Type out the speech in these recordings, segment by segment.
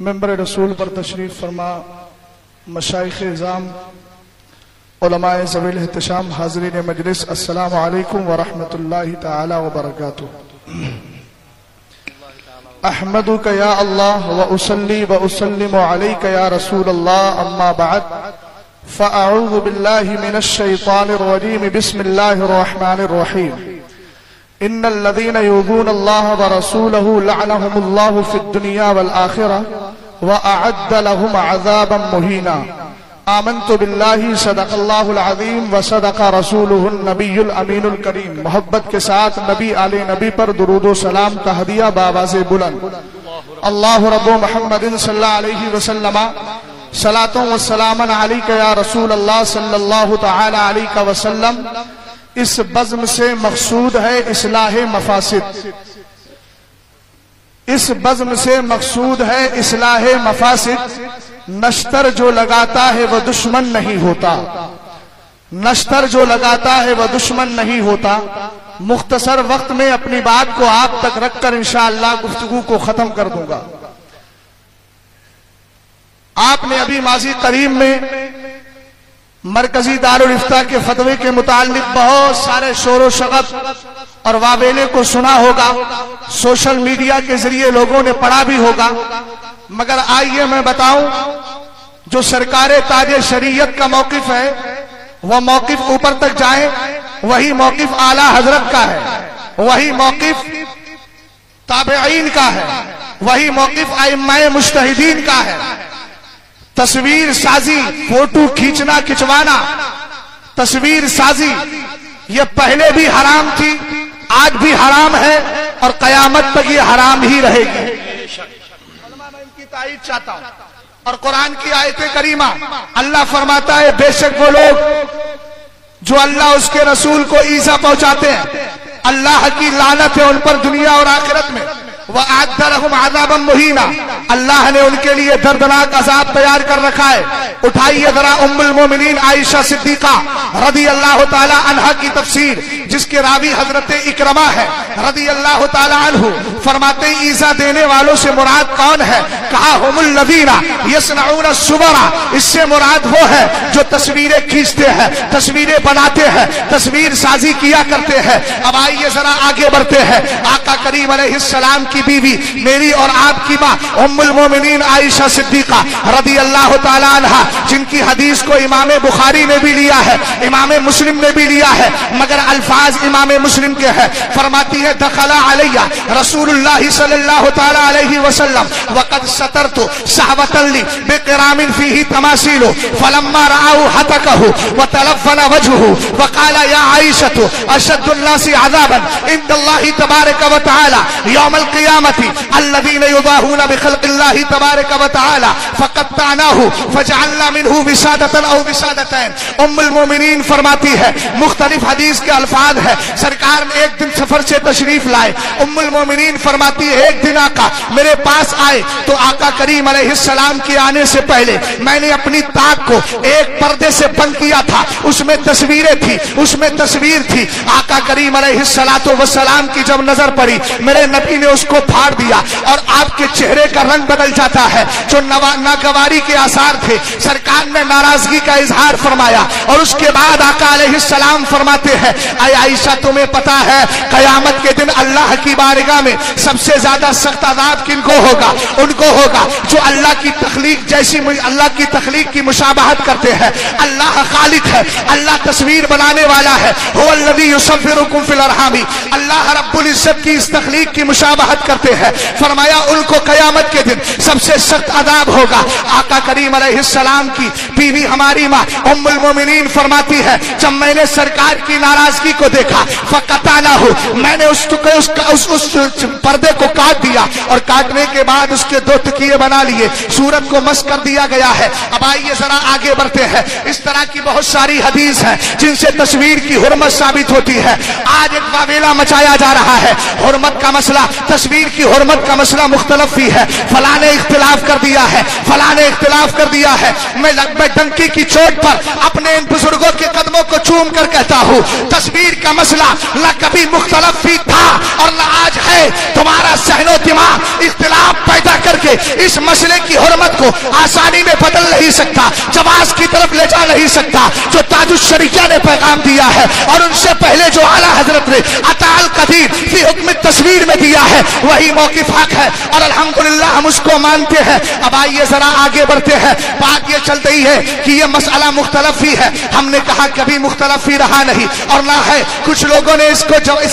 منبر رسول پر تشریف فرما مشائخ اعظام علماء ذوی الاحتشام حاضرین مجلس، السلام علیکم ورحمۃ اللہ تعالی وبرکاتہ۔ احمدک یا اللہ واصلی واسلم علیک یا رسول اللہ، اما بعد فاعوذ باللہ من الشیطان الرجیم، بسم اللہ الرحمن الرحیم۔ ان الذين يؤذون الله ورسوله لعنهم الله في الدنيا والآخرة وأعد لهم عذابا مهينا۔ آمنت بالله صدق الله العظيم وصدق رسوله النبي الأمين الكريم۔ محبت کے ساتھ نبی آل نبی پر درود و سلام کا ہدیہ بآواز بلند۔ اللہ رب محمد صلی اللہ علیہ وسلم صلاۃ و سلام علیک یا رسول اللہ صلی اللہ تعالی علیہ وسلم۔ اس بزم سے مقصود ہے اصلاح مفاسد، اس بزم سے مقصود ہے اصلاح مفاسد۔ نشتر جو لگاتا ہے وہ دشمن نہیں ہوتا، نشتر جو لگاتا ہے وہ دشمن نہیں ہوتا۔ مختصر وقت میں اپنی بات کو آپ تک رکھ کر انشاءاللہ گفتگو کو ختم کر دوں گا۔ آپ نے ابھی ماضی قریب میں مرکزی دارالافتاء کے فتوے کے متعلق بہت سارے شور و شغب اور واویلے کو سنا ہوگا، سوشل میڈیا کے ذریعے لوگوں نے پڑھا بھی ہوگا، مگر آئیے میں بتاؤں جو سرکار تاج شریعت کا موقف ہے وہ موقف اوپر تک جائیں، وہی موقف اعلیٰ حضرت کا ہے، وہی موقف تابعین کا ہے، وہی موقف ائمہ مجتہدین کا ہے۔ تصویر سازی، فوٹو کھینچنا کھچوانا، تصویر سازی یہ پہلے بھی حرام تھی، آج بھی حرام ہے اور قیامت تک یہ حرام ہی رہے گی۔ میں ان کی تائید چاہتا ہوں، اور قرآن کی آیت کریمہ اللہ فرماتا ہے بے شک وہ لوگ جو اللہ اس کے رسول کو ایذا پہنچاتے ہیں، اللہ کی لعنت ہے ان پر دنیا اور آخرت میں۔ وَأَعَدَّ لَهُمْ عَذَابًا مُهِينًا، اللہ نے ان کے لیے دردناک عذاب تیار کر رکھا ہے۔ اٹھائیے ذرا ام المومنین عائشہ صدیقہ رضی اللہ تعالی عنہا کی تفسیر، جس کے راوی حضرت اکرمہ ہے رضی اللہ تعالی عنہ، فرماتے ہیں ایذا دینے والوں سے مراد کون ہے؟ کہا ہم الذین یصنعون الصور، اس سے مراد وہ ہے جو تصویریں کھینچتے ہیں، تصویریں بناتے ہیں، تصویر سازی کیا کرتے ہیں۔ اب آئیے ذرا آگے بڑھتے ہیں۔ آقا کریم علیہ السلام کی بیوی، میری اور آپ کی ماں ام المومنین عائشہ صدیقہ رضی اللہ تعالی عنہا، جن کی حدیث کو امام بخاری نے بھی لیا ہے، امام مسلم نے بھی لیا ہے، مگر الفاظ امام مسلم کے ہیں۔ فرماتی ہے دخل علیہ رسول اللہ صلی اللہ تعالی علیہ وسلم وقد سترت صحبة لی بقرام فیہ تماثیل فلما رآہ حتکہ وتلفن وجہہ وقال یا عائشة اشد الناس عذابا عند اللہ تبارک وتعالی یوم القیامت الذین یضاہون بخلق اللہ تبارک وتعالی فقطعناہ فجعلنا منہ وسادتا او وسادتین۔ ام المومنین فرماتی ہے، مختلف حدیث کے الفاظ ہے، سرکار نے ایک دن سفر سے تشریف لائے۔ ام المومنین فرماتی ہے ایک دن آقا میرے پاس آئے تو آقا کریم علیہ السلام کے آنے سے پہلے میں نے اپنی طاق کو ایک پردے سے بند کیا تھا، اس میں تصویریں تھی، اس میں تصویر تھی۔ آقا کریم علیہ السلام کی جب نظر پڑی میرے نبی نے اس کو پھاڑ دیا اور آپ کے چہرے کا رنگ بدل جاتا ہے، جو ناگواری کے آثار تھے۔ سرکار نے ناراضگی کا اظہار فرمایا اور اس کے بعد آقا علیہ السلام فرماتے ہیں اے عائشہ تمہیں پتا ہے قیامت کے دن اللہ کی بارگاہ میں سب سے زیادہ سخت عذاب کن کو ہوگا؟ ان کو ہوگا جو اللہ کی تخلیق جیسی، اللہ کی تخلیق کی مشابہت کرتے ہیں۔ اللہ خالق ہے، اللہ تصویر بنانے والا ہے، هو الذی یصورکم فی الارحام، اللہ رب العزت کی اس تخلیق کی مشابہت کرتے ہیں۔ فرمایا ان کو قیامت کے دن سب سے سخت عذاب ہوگا۔ آقا کریم علیہ السلام کی بیوی ہماری ماں ام المومنین فرماتی ہے جب میں نے سرکار کی ناراضگی کو دیکھا فقطعناہ، میں نے اس پردے کو کاٹ دیا اور کاٹنے کے بعد اس کے دو تکیے بنا لیے، صورت کو مس کر دیا گیا ہے۔ اب آئیے ذرا آگے بڑھتے ہیں۔ اس طرح کی بہت ساری حدیث ہیں جن سے تصویر کی حرمت ثابت ہوتی ہے۔ آج ایک واویلا مچایا جا رہا ہے، حرمت کا مسئلہ تصویر تصویر کی حرمت کا مسئلہ مختلف بھی ہے، فلاں نے اختلاف کر دیا ہے، فلاں نے اختلاف کر دیا ہے، میں ڈنکی کی چوٹ پر اپنے ان بزرگوں کے قدموں کو چوم کر کہتا ہوں تصویر کا مسئلہ نہ کبھی مختلف بھی تھا اور نہ آج ہے۔ تمہارا ذہن و دماغ اختلاف پیدا کر کے اس مسئلے کی حرمت کو آسانی میں بدل نہیں سکتا، جواز کی طرف لے جا نہیں سکتا جو تاج الشریعہ نے پیغام دیا ہے اور ان سے پہلے جو اعلیٰ حضرت نے عطاء القدیر فی حکم تصویر میں دیا ہے وہی موقف حق ہے اور الحمدللہ ہم اس کو مانتے ہیں۔ اب آئیے ذرا آگے بڑھتے ہیں۔ بات یہ چل رہی ہے کہ یہ مسئلہ مختلف ہی ہے، ہم نے کہا کبھی مختلف ہی رہا نہیں اور نہ ہے۔ کچھ لوگوں نے اس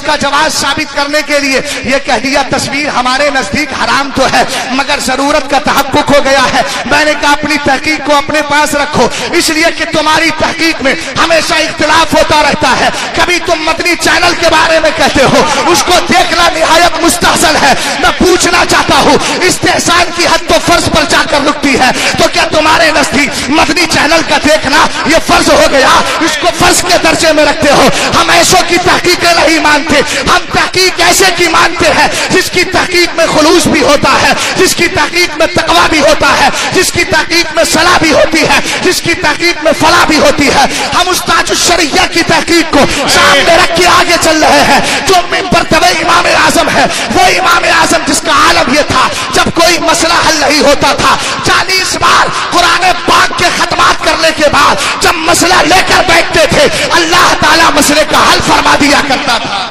کا جواز ثابت کرنے کے لیے یہ کہہ دیا تصویر ہمارے نزدیک حرام تو ہے مگر ضرورت کا تحقق ہو گیا ہے۔ میں نے کہا اپنی تحقیق کو اپنے پاس رکھو، اس لیے کہ تمہاری تحقیق میں ہمیشہ اختلاف ہوتا رہتا ہے۔ کبھی تم مدنی چینل کے بارے میں کہتے ہو، اس کو دیکھنا نہایت مستحسن ہے۔ میں پوچھنا چاہتا ہوں استحسان کی حد تو فرض پر جا کر رکتی ہے، تو کیا تمہارے نزدیک مدنی چینل کا دیکھنا یہ فرض ہو گیا؟ اس کو فرض کے درجے میں رکھتے ہو۔ ہم ایسوں کی تحقیقیں نہیں مانتے، ہم تحقیق ایسے کی مانتے ہیں جس کی تحقیق میں خلوص بھی ہوتا ہے، جس کی تحقیق میں تقویٰ بھی ہوتا ہے، جس کی تحقیق میں صلاح بھی ہوتی ہے، جس کی تحقیق میں فلاح بھی ہوتی ہے۔ ہم اس تاج الشریعہ کی تحقیق کو سامنے رکھ کے آگے چل رہے ہیں جو مرتبہ امام اعظم ہے، وہ امام اعظم جس کا عالم یہ تھا جب کوئی مسئلہ حل نہیں ہوتا تھا 40 بار قرآن پاک کے ختمات کرنے کے بعد جب مسئلہ لے کر بیٹھتے تھے اللہ تعالیٰ مسئلے کا حل فرما دیا کرتا تھا۔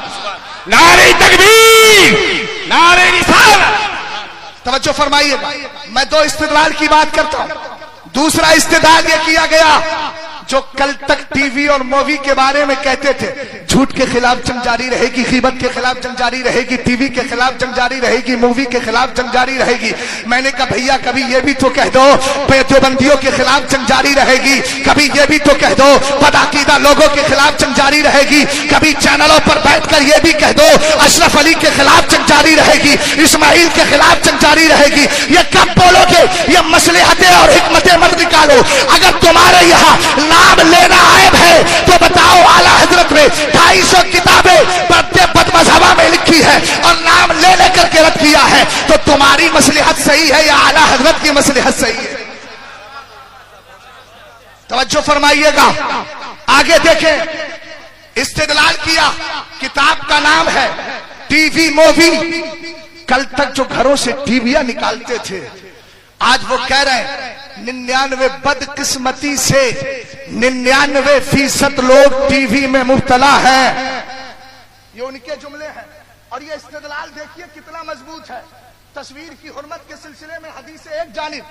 نعرہ تکبیر، نعرہ رسالت۔ توجہ فرمائیے، میں دو استدلال کی بات کرتا ہوں۔ دوسرا استدلال یہ کیا گیا جو کل تک ٹی وی اور مووی کے بارے میں کہتے تھے جھوٹ کے خلاف جنگ جاری رہے گی، غیبت کے خلاف جنگ جاری رہے گی، ٹی وی کے خلاف جنگ جاری رہے گی، مووی کے خلاف جنگ جاری رہے گی۔ میں نے کہا بھیا کبھی یہ بھی تو کہہ دو دیوبندیوں کے خلاف جنگ جاری رہے گی، کبھی یہ بھی تو کہہ دو بدعقیدہ لوگوں کے خلاف جنگ جاری رہے گی، کبھی چینلوں پر بیٹھ کر یہ بھی کہہ دو اشرف علی کے خلاف جنگ جاری رہے گی، اسماعیل کے خلاف جنگ جاری رہے گی۔ یہ کب بولو گے؟ یہ مصلحتیں اور حکمتیں مت نکالو۔ اگر تمہارے یہاں نام لینا عیب ہے تو بتاؤ اعلیٰ حضرت نے 250 کتابیں بد مذہبہ میں لکھی ہے اور نام لے کر کے رد کیا ہے، تو تمہاری مصلحت صحیح ہے یا اعلیٰ حضرت کی مصلحت صحیح ہے؟ توجہ فرمائیے گا، آگے دیکھیں۔ استدلال کیا، کتاب کا نام ہے ٹی وی مووی۔ کل تک جو گھروں سے ٹی ویاں نکالتے تھے آج وہ کہہ رہے ہیں 99 بدقسمتی سے 99% لوگ ٹی وی میں مبتلا ہیں۔ یہ ان کے جملے ہیں اور یہ استدلال دیکھیے کتنا مضبوط ہے۔ تصویر کی حرمت کے سلسلے میں حدیث ایک جانب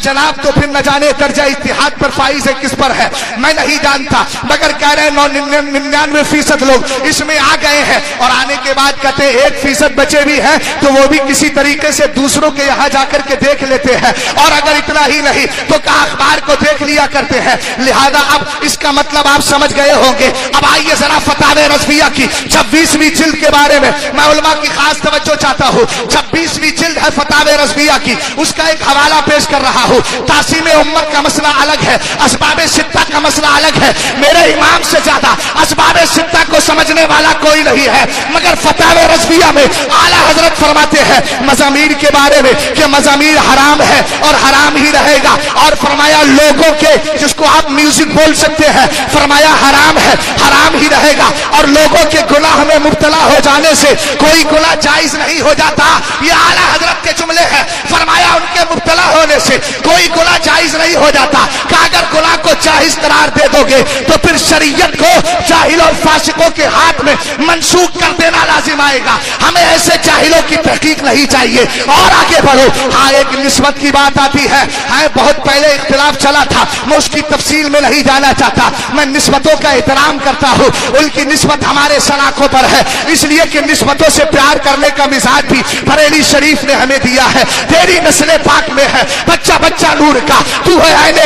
جناب تو پھر نہ جانے درجہ اتحاد پر فائز ہے کس پر ہے میں نہیں جانتا، مگر کہہ رہے ہیں 99% لوگ اس میں آ گئے ہیں اور آنے کے بعد کہتے ہیں 1% بچے بھی ہیں تو وہ بھی کسی طریقے سے دوسروں کے یہاں جا کر کے دیکھ لیتے ہیں، اور اگر اتنا ہی نہیں تو کہا اخبار کو دیکھ لیا کرتے ہیں۔ لہذا اب اس کا مطلب آپ سمجھ گئے ہوں گے۔ اب آئیے ذرا فتاوی رضویہ کی 26ویں جلد کے بارے میں میں علماء کی خاص توجہ چاہتا ہوں۔ 26ویں جلد ہے فتاوی رضویہ کی، اس کا ایک حوالہ پیش کر رہا ہوں۔ تقسیم امت کا مسئلہ الگ ہے، اسباب ستہ کا مسئلہ الگ ہے۔ میرے امام سے زیادہ اسباب ستہ کو سمجھنے والا کوئی نہیں ہے، مگر فتاوی رضویہ میں اعلیٰ حضرت فرماتے ہیں مزامیر کے بارے میں کہ مزامیر حرام ہے اور حرام ہی رہے گا، اور فرمایا لوگوں کے جس کو آپ میوزک بول سکتے ہیں فرمایا حرام ہے، حرام ہی رہے گا، اور لوگوں کے گناہ میں مبتلا ہو جانے سے کوئی گناہ جائز نہیں ہو جاتا۔ یہ اعلیٰ حضرت کے جملے ہیں۔ فرمایا ان کے مبتلا ہونے سے کوئی گناہ جائز نہیں ہو جاتا کہ اگر گناہ کو جائز قرار دے دو گے تو پھر شریعت کو جاہل اور فاسقوں کے ہاتھ میں منسوخ کر دینا لازم آئے گا۔ ہمیں ایسے جاہلوں کی تحقیق نہیں چاہیے۔ اور آگے بڑھو۔ ہاں ایک نسبت کی بات آتی ہے، بہت پہلے اختلاف چلا تھا، میں اس کی تفصیل میں نہیں جانا چاہتا۔ میں نسبتوں کا احترام کرتا ہوں، ان کی نسبت ہمارے سلاخوں پر ہے، اس لیے کہ نسبتوں سے پیار کرنے کا مزاج بھی بریلی شریف نے ہمیں دیا ہے۔ تیری نسل پاک میں ہے بچہ بچہ نور کا، تو ہے عین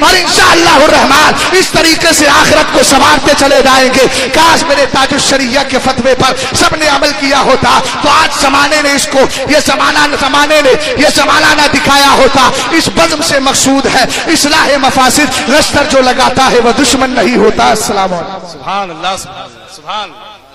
اور انشاءاللہ الرحمن اس طریقے سے آخرت کو سنوارتے چلے جائیں گے. کاش میرے تاج الشریعہ کے فتوے پر سب نے عمل کیا ہوتا تو آج زمانے نے اس کو یہ زمانہ نہ دکھایا ہوتا. اس بزم سے مقصود ہے اصلاح مفاسد. رشتر جو لگاتا ہے وہ دشمن نہیں ہوتا. السلام علیکم. سبحان اللہ سبحان اللہ سبحان اللہ.